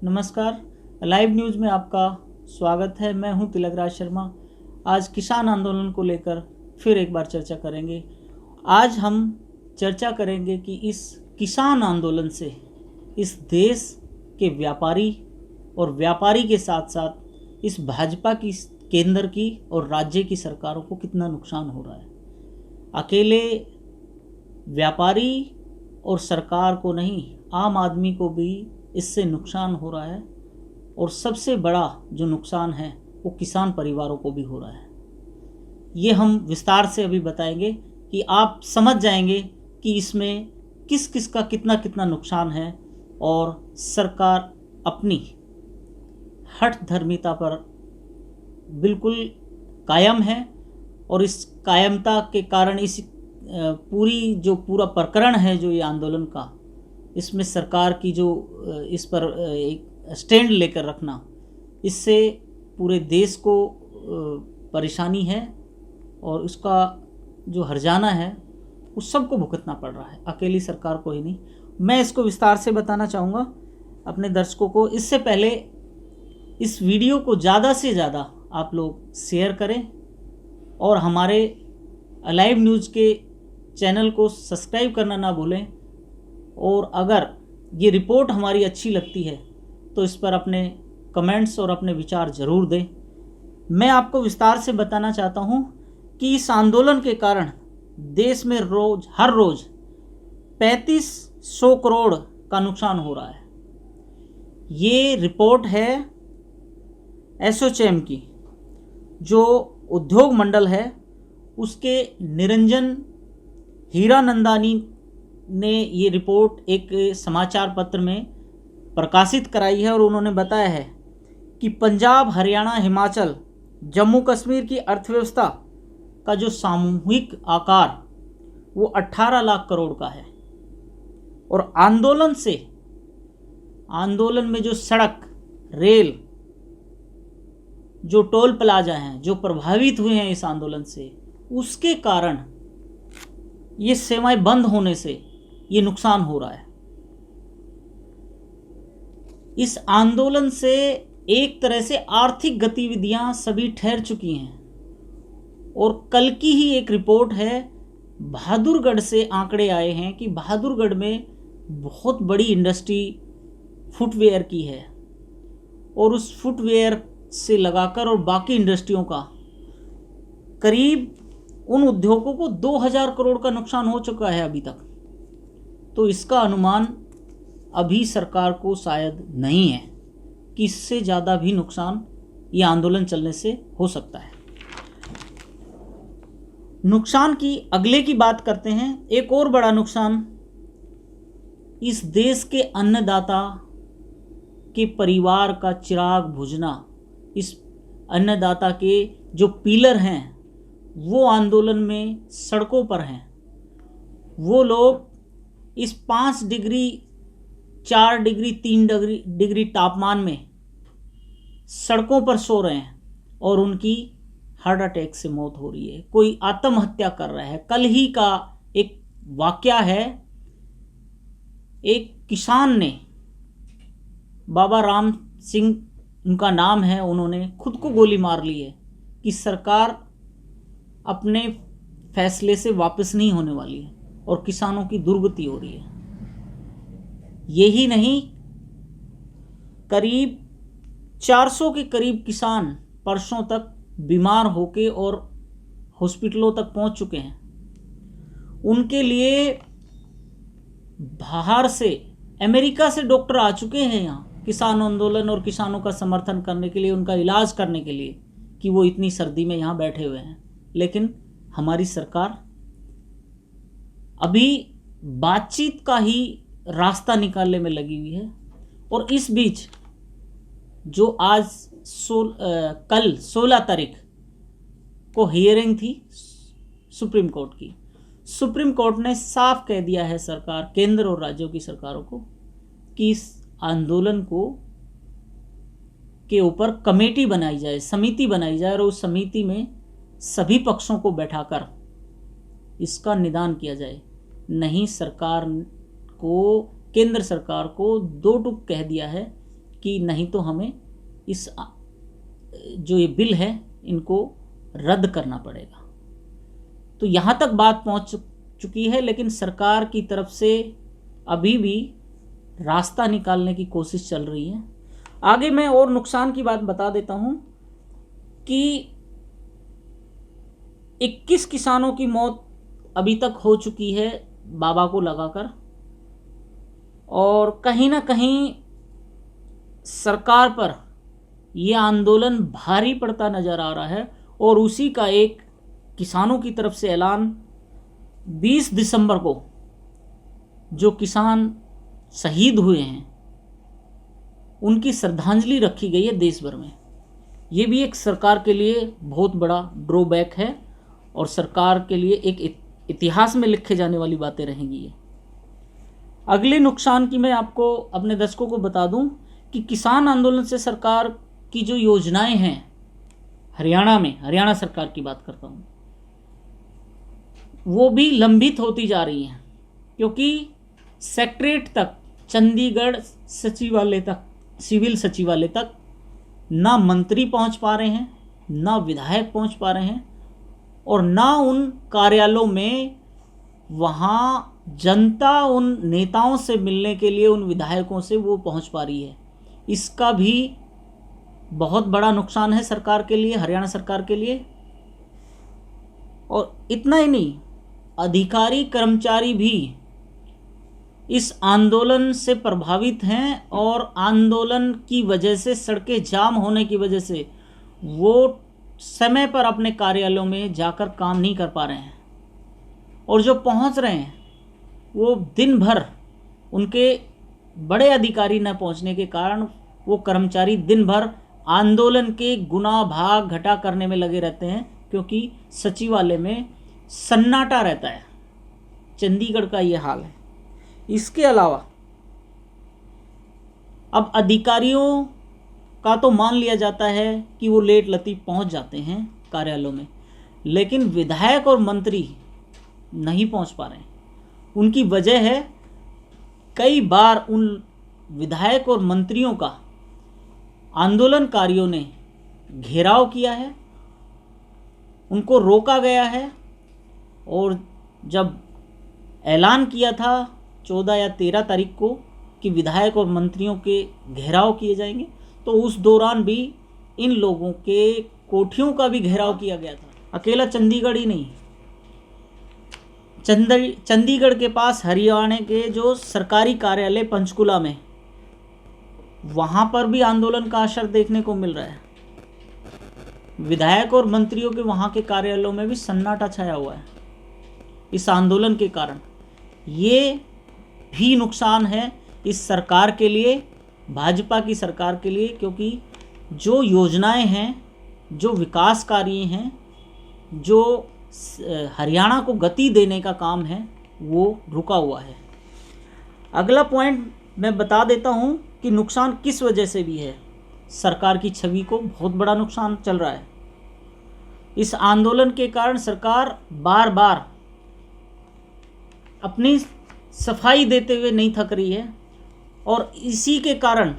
नमस्कार, live news में आपका स्वागत है। मैं हूं तिलकराज शर्मा। आज किसान आंदोलन को लेकर फिर एक बार चर्चा करेंगे। आज हम चर्चा करेंगे कि इस किसान आंदोलन से इस देश के व्यापारी और व्यापारी के साथ साथ इस भाजपा की केंद्र की और राज्य की सरकारों को कितना नुकसान हो रहा है। अकेले व्यापारी और सरकार को नहीं, आम आदमी को भी इससे नुकसान हो रहा है और सबसे बड़ा जो नुकसान है वो किसान परिवारों को भी हो रहा है। ये हम विस्तार से अभी बताएंगे कि आप समझ जाएंगे कि इसमें किस किस का कितना कितना नुकसान है और सरकार अपनी हठ धर्मिता पर बिल्कुल कायम है। और इस कायमता के कारण इस पूरा प्रकरण है जो ये आंदोलन का, इसमें सरकार की जो इस पर एक स्टैंड लेकर रखना, इससे पूरे देश को परेशानी है और उसका जो हर्जाना है उस सबको भुगतना पड़ रहा है, अकेली सरकार को ही नहीं। मैं इसको विस्तार से बताना चाहूँगा अपने दर्शकों को। इससे पहले इस वीडियो को ज़्यादा से ज़्यादा आप लोग शेयर करें और हमारे लाइव न्यूज़ के चैनल को सब्सक्राइब करना ना भूलें। और अगर ये रिपोर्ट हमारी अच्छी लगती है तो इस पर अपने कमेंट्स और अपने विचार ज़रूर दें। मैं आपको विस्तार से बताना चाहता हूँ कि इस आंदोलन के कारण देश में हर रोज़ 3500 करोड़ का नुकसान हो रहा है। ये रिपोर्ट है एसोचैम की, जो उद्योग मंडल है उसके निरंजन हीरानंदानी ने ये रिपोर्ट एक समाचार पत्र में प्रकाशित कराई है। और उन्होंने बताया है कि पंजाब, हरियाणा, हिमाचल, जम्मू कश्मीर की अर्थव्यवस्था का जो सामूहिक आकार वो 18 लाख करोड़ का है। और आंदोलन में जो सड़क, रेल, जो टोल प्लाजा हैं जो प्रभावित हुए हैं इस आंदोलन से, उसके कारण ये सेवाएं बंद होने से ये नुकसान हो रहा है। इस आंदोलन से एक तरह से आर्थिक गतिविधियां सभी ठहर चुकी हैं। और कल की ही एक रिपोर्ट है, बहादुरगढ़ से आंकड़े आए हैं कि बहादुरगढ़ में बहुत बड़ी इंडस्ट्री फुटवेयर की है और उस फुटवेयर से लगाकर और बाकी इंडस्ट्रियों का करीब उन उद्योगों को 2000 करोड़ का नुकसान हो चुका है अभी तक। तो इसका अनुमान अभी सरकार को शायद नहीं है कि इससे ज़्यादा भी नुकसान ये आंदोलन चलने से हो सकता है। नुकसान की अगले की बात करते हैं। एक और बड़ा नुकसान इस देश के अन्नदाता के परिवार का चिराग बुझना। इस अन्नदाता के जो पिलर हैं वो आंदोलन में सड़कों पर हैं। वो लोग इस 5 डिग्री, 4 डिग्री, 3 डिग्री तापमान में सड़कों पर सो रहे हैं और उनकी हार्ट अटैक से मौत हो रही है, कोई आत्महत्या कर रहा है। कल ही का एक वाकया है, एक किसान ने, बाबा राम सिंह उनका नाम है, उन्होंने खुद को गोली मार ली है कि सरकार अपने फैसले से वापस नहीं होने वाली है और किसानों की दुर्गति हो रही है। यही नहीं, करीब 400 के करीब किसान परसों तक बीमार होके और हॉस्पिटलों तक पहुंच चुके हैं। उनके लिए बाहर से, अमेरिका से डॉक्टर आ चुके हैं यहाँ किसान आंदोलन और किसानों का समर्थन करने के लिए, उनका इलाज करने के लिए, कि वो इतनी सर्दी में यहाँ बैठे हुए हैं। लेकिन हमारी सरकार अभी बातचीत का ही रास्ता निकालने में लगी हुई है। और इस बीच जो आज कल 16 तारीख को हियरिंग थी सुप्रीम कोर्ट की, सुप्रीम कोर्ट ने साफ कह दिया है सरकार, केंद्र और राज्यों की सरकारों को, कि इस आंदोलन को के ऊपर कमेटी बनाई जाए, समिति बनाई जाए और उस समिति में सभी पक्षों को बैठाकर इसका निदान किया जाए। नहीं, सरकार को, केंद्र सरकार को दो टूक कह दिया है कि नहीं तो हमें इस जो ये बिल है इनको रद्द करना पड़ेगा। तो यहाँ तक बात पहुँच चुकी है, लेकिन सरकार की तरफ से अभी भी रास्ता निकालने की कोशिश चल रही है। आगे मैं और नुकसान की बात बता देता हूँ कि 21 किसानों की मौत अभी तक हो चुकी है बाबा को लगाकर, और कहीं ना कहीं सरकार पर यह आंदोलन भारी पड़ता नज़र आ रहा है। और उसी का एक किसानों की तरफ से ऐलान 20 दिसंबर को जो किसान शहीद हुए हैं उनकी श्रद्धांजलि रखी गई है देश भर में। ये भी एक सरकार के लिए बहुत बड़ा ड्रॉबैक है और सरकार के लिए एक इतिहास में लिखे जाने वाली बातें रहेंगी ये। अगले नुकसान की मैं आपको अपने दर्शकों को बता दूं कि किसान आंदोलन से सरकार की जो योजनाएं हैं हरियाणा में, हरियाणा सरकार की बात करता हूं, वो भी लंबित होती जा रही हैं, क्योंकि सेक्रेटरीट तक, चंडीगढ़ सचिवालय तक, सिविल सचिवालय तक ना मंत्री पहुंच पा रहे हैं, ना विधायक पहुंच पा रहे हैं, और ना उन कार्यालयों में वहाँ जनता उन नेताओं से मिलने के लिए, उन विधायकों से वो पहुंच पा रही है। इसका भी बहुत बड़ा नुकसान है सरकार के लिए, हरियाणा सरकार के लिए। और इतना ही नहीं, अधिकारी कर्मचारी भी इस आंदोलन से प्रभावित हैं और आंदोलन की वजह से, सड़कें जाम होने की वजह से वो समय पर अपने कार्यालयों में जाकर काम नहीं कर पा रहे हैं, और जो पहुंच रहे हैं वो दिन भर, उनके बड़े अधिकारी न पहुंचने के कारण वो कर्मचारी दिन भर आंदोलन के गुना भाग घटा करने में लगे रहते हैं, क्योंकि सचिवालय में सन्नाटा रहता है। चंडीगढ़ का ये हाल है। इसके अलावा अब अधिकारियों का तो मान लिया जाता है कि वो लेट लतीफ़ पहुंच जाते हैं कार्यालयों में, लेकिन विधायक और मंत्री नहीं पहुंच पा रहे हैं। उनकी वजह है, कई बार उन विधायक और मंत्रियों का आंदोलनकारियों ने घेराव किया है, उनको रोका गया है, और जब ऐलान किया था 14 या 13 तारीख को कि विधायक और मंत्रियों के घेराव किए जाएंगे, तो उस दौरान भी इन लोगों के कोठियों का भी घेराव किया गया था। अकेला चंडीगढ़ ही नहीं, चंडीगढ़ के पास हरियाणा के जो सरकारी कार्यालय पंचकुला में, वहाँ पर भी आंदोलन का असर देखने को मिल रहा है। विधायक और मंत्रियों के वहाँ के कार्यालयों में भी सन्नाटा छाया हुआ है इस आंदोलन के कारण। ये भी नुकसान है इस सरकार के लिए, भाजपा की सरकार के लिए, क्योंकि जो योजनाएं हैं, जो विकास कार्य हैं, जो हरियाणा को गति देने का काम है, वो रुका हुआ है। अगला पॉइंट मैं बता देता हूँ कि नुकसान किस वजह से भी है। सरकार की छवि को बहुत बड़ा नुकसान चल रहा है। इस आंदोलन के कारण सरकार बार बार अपनी सफाई देते हुए नहीं थक रही है, और इसी के कारण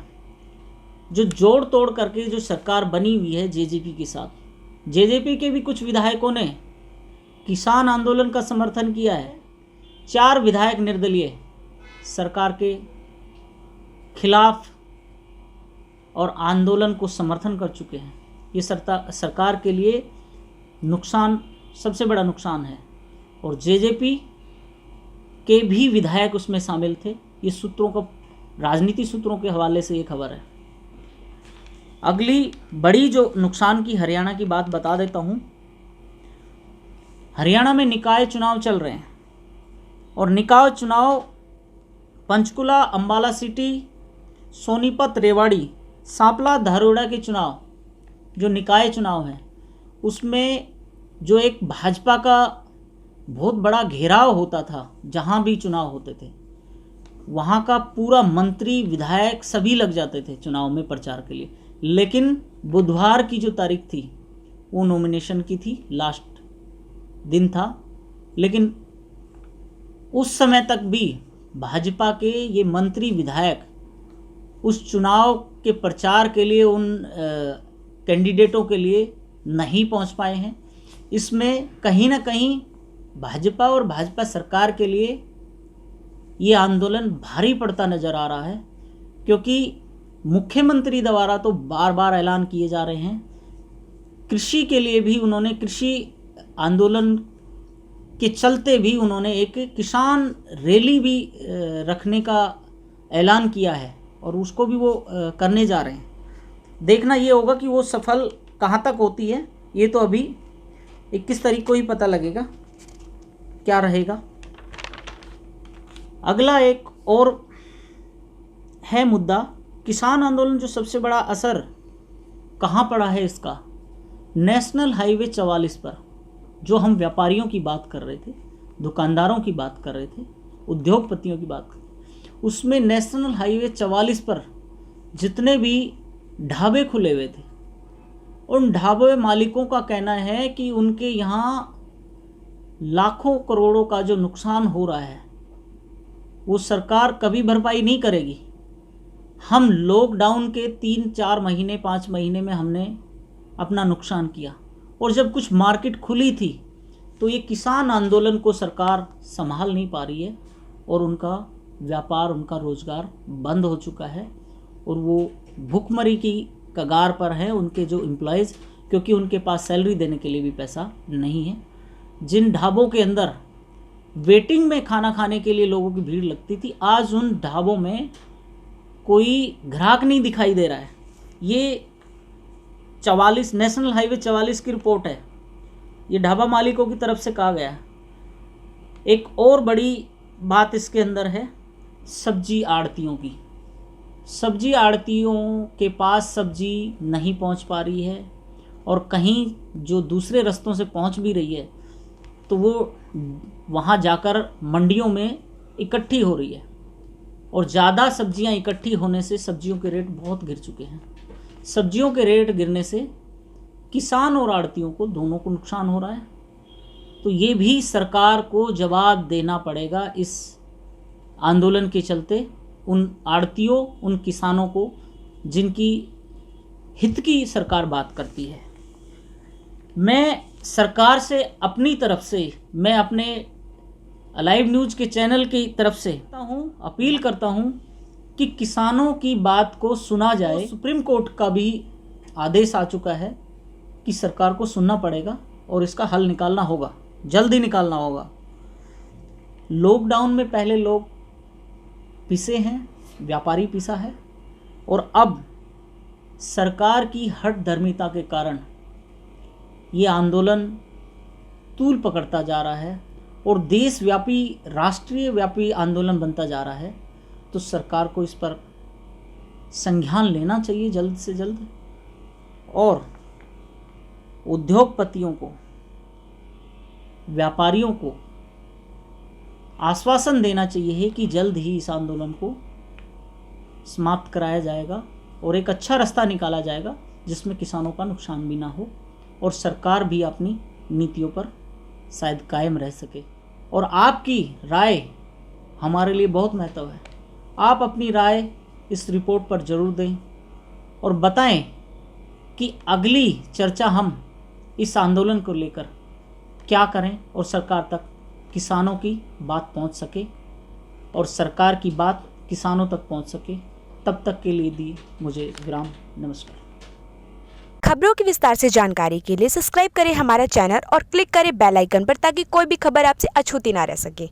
जो जोड़ तोड़ करके जो सरकार बनी हुई है जेजेपी के साथ, जेजेपी के भी कुछ विधायकों ने किसान आंदोलन का समर्थन किया है। 4 विधायक निर्दलीय सरकार के खिलाफ और आंदोलन को समर्थन कर चुके हैं। ये सरकार के लिए नुकसान, सबसे बड़ा नुकसान है। और जेजेपी के भी विधायक उसमें शामिल थे। ये सूत्रों का, राजनीति सूत्रों के हवाले से ये खबर है। अगली बड़ी जो नुकसान की हरियाणा की बात बता देता हूँ। हरियाणा में निकाय चुनाव चल रहे हैं, और निकाय चुनाव पंचकुला, अंबाला सिटी, सोनीपत, रेवाड़ी, सांपला, धारोड़ा के चुनाव, जो निकाय चुनाव है, उसमें जो एक भाजपा का बहुत बड़ा घेराव होता था, जहाँ भी चुनाव होते थे वहाँ का पूरा मंत्री, विधायक सभी लग जाते थे चुनाव में प्रचार के लिए। लेकिन बुधवार की जो तारीख थी वो नॉमिनेशन की थी, लास्ट दिन था, लेकिन उस समय तक भी भाजपा के ये मंत्री, विधायक उस चुनाव के प्रचार के लिए उन कैंडिडेटों के लिए नहीं पहुंच पाए हैं। इसमें कहीं ना कहीं भाजपा और भाजपा सरकार के लिए ये आंदोलन भारी पड़ता नज़र आ रहा है, क्योंकि मुख्यमंत्री द्वारा तो बार बार ऐलान किए जा रहे हैं। कृषि के लिए भी उन्होंने, कृषि आंदोलन के चलते भी उन्होंने एक किसान रैली भी रखने का ऐलान किया है और उसको भी वो करने जा रहे हैं। देखना ये होगा कि वो सफल कहाँ तक होती है। ये तो अभी 21 तारीख को ही पता लगेगा क्या रहेगा। अगला एक और है मुद्दा, किसान आंदोलन जो सबसे बड़ा असर कहाँ पड़ा है इसका, नेशनल हाईवे 44 पर। जो हम व्यापारियों की बात कर रहे थे, दुकानदारों की बात कर रहे थे, उद्योगपतियों की बात कर रहे थे, उसमें नेशनल हाईवे 44 पर जितने भी ढाबे खुले हुए थे, उन ढाबे मालिकों का कहना है कि उनके यहाँ लाखों करोड़ों का जो नुकसान हो रहा है वो सरकार कभी भरपाई नहीं करेगी। हम लॉकडाउन के 3-4 महीने 5 महीने में हमने अपना नुकसान किया, और जब कुछ मार्केट खुली थी तो ये किसान आंदोलन को सरकार संभाल नहीं पा रही है और उनका व्यापार, उनका रोज़गार बंद हो चुका है और वो भूखमरी की कगार पर है, उनके जो एम्प्लॉयज़, क्योंकि उनके पास सैलरी देने के लिए भी पैसा नहीं है। जिन ढाबों के अंदर वेटिंग में खाना खाने के लिए लोगों की भीड़ लगती थी, आज उन ढाबों में कोई ग्राहक नहीं दिखाई दे रहा है। ये 44 नेशनल हाईवे 44 की रिपोर्ट है, ये ढाबा मालिकों की तरफ से कहा गया है। एक और बड़ी बात इसके अंदर है सब्जी आड़तियों की। सब्जी आड़तियों के पास सब्जी नहीं पहुंच पा रही है, और कहीं जो दूसरे रास्तों से पहुंच भी रही है तो वो वहां जाकर मंडियों में इकट्ठी हो रही है, और ज़्यादा सब्जियां इकट्ठी होने से सब्जियों के रेट बहुत गिर चुके हैं। सब्जियों के रेट गिरने से किसान और आड़तियों को, दोनों को नुकसान हो रहा है। तो ये भी सरकार को जवाब देना पड़ेगा इस आंदोलन के चलते, उन आड़तियों, उन किसानों को जिनकी हित की सरकार बात करती है। मैं सरकार से अपनी तरफ से, मैं अपने लाइव न्यूज़ के चैनल की तरफ से अपील करता हूं कि किसानों की बात को सुना जाए। तो सुप्रीम कोर्ट का भी आदेश आ चुका है कि सरकार को सुनना पड़ेगा और इसका हल निकालना होगा, जल्दी निकालना होगा। लॉकडाउन में पहले लोग पिसे हैं, व्यापारी पिसा है, और अब सरकार की हठधर्मिता के कारण ये आंदोलन तूल पकड़ता जा रहा है और देशव्यापी, राष्ट्रीय व्यापी आंदोलन बनता जा रहा है। तो सरकार को इस पर संज्ञान लेना चाहिए जल्द से जल्द, और उद्योगपतियों को, व्यापारियों को आश्वासन देना चाहिए कि जल्द ही इस आंदोलन को समाप्त कराया जाएगा और एक अच्छा रास्ता निकाला जाएगा जिसमें किसानों का नुकसान भी ना हो और सरकार भी अपनी नीतियों पर शायद कायम रह सके। और आपकी राय हमारे लिए बहुत महत्व है। आप अपनी राय इस रिपोर्ट पर ज़रूर दें और बताएं कि अगली चर्चा हम इस आंदोलन को लेकर क्या करें और सरकार तक किसानों की बात पहुंच सके और सरकार की बात किसानों तक पहुंच सके। तब तक के लिए दी मुझे विराम। नमस्कार। खबरों की विस्तार से जानकारी के लिए सब्सक्राइब करें हमारा चैनल और क्लिक करें बेल आइकन पर, ताकि कोई भी खबर आपसे अछूती ना रह सके।